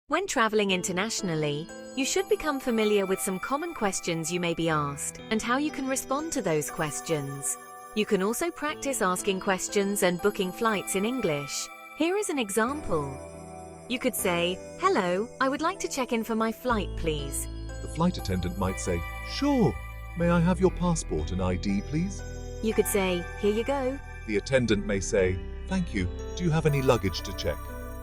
When traveling internationally, you should become familiar with some common questions you may be asked and how you can respond to those questions. You can also practice asking questions and booking flights in English. Here is an example. You could say, "Hello, I would like to check in for my flight, please." The flight attendant might say, "Sure. May I have your passport and ID, please?" You could say, "Here you go." The attendant may say, "Thank you. Do you have any luggage to check?"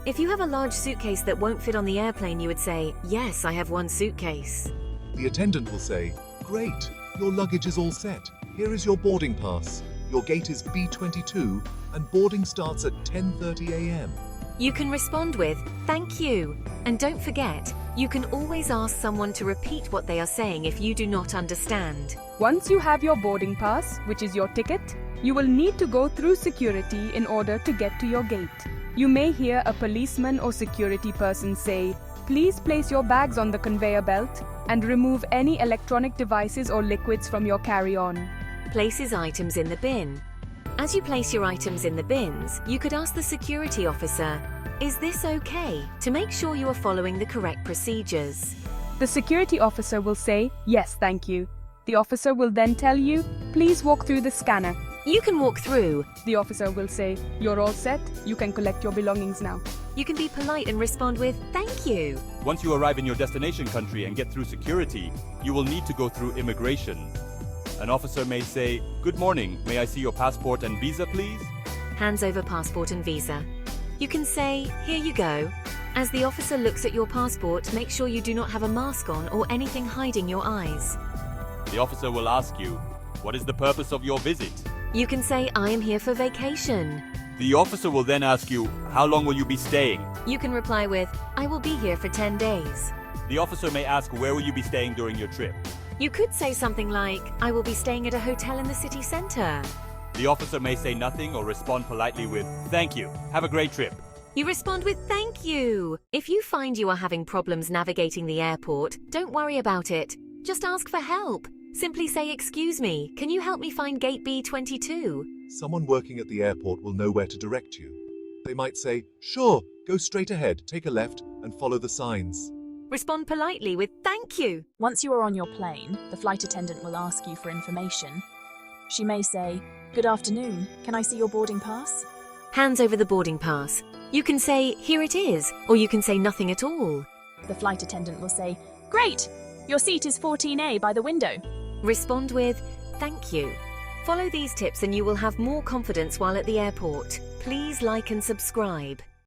If you have a large suitcase that won't fit on the airplane, you would say, "Yes, I have one suitcase." The attendant will say, "Great. Your luggage is all set. Here is your boarding pass. Your gate is B22 and boarding starts at 10:30 a.m. You can respond with, "Thank you." And don't forget, you can always ask someone to repeat what they are saying if you do not understand. Once you have your boarding pass, which is your ticket, you will need to go through security in order to get to your gate. You may hear a policeman or security person say, "Please place your bags on the conveyor belt and remove any electronic devices or liquids from your carry-on." Places items in the bin. As you place your items in the bins, you could ask the security officer, "Is this okay?" to make sure you are following the correct procedures. The security officer will say, "Yes, thank you." The officer will then tell you, "Please walk through the scanner." You can walk through. The officer will say, "You're all set, you can collect your belongings now." You can be polite and respond with, "Thank you." Once you arrive in your destination country and get through security, you will need to go through immigration. An officer may say, "Good morning, may I see your passport and visa, please?" Hands over passport and visa. You can say, "Here you go." As the officer looks at your passport, make sure you do not have a mask on or anything hiding your eyes. The officer will ask you, "What is the purpose of your visit?" You can say, "I am here for vacation." The officer will then ask you, "How long will you be staying?" You can reply with, "I will be here for 10 days." The officer may ask, "Where will you be staying during your trip?" You could say something like, "I will be staying at a hotel in the city center." The officer may say nothing or respond politely with, "Thank you, have a great trip." You respond with, "Thank you." If you find you are having problems navigating the airport, don't worry about it. Just ask for help. Simply say, "Excuse me, can you help me find gate B22? Someone working at the airport will know where to direct you. They might say, "Sure, go straight ahead, take a left, and follow the signs." Respond politely with, "Thank you." Once you are on your plane, the flight attendant will ask you for information. She may say, "Good afternoon, can I see your boarding pass?" Hands over the boarding pass. You can say, "Here it is," or you can say nothing at all. The flight attendant will say, "Great! Your seat is 14A by the window." Respond with, "Thank you." Follow these tips and you will have more confidence while at the airport. Please like and subscribe.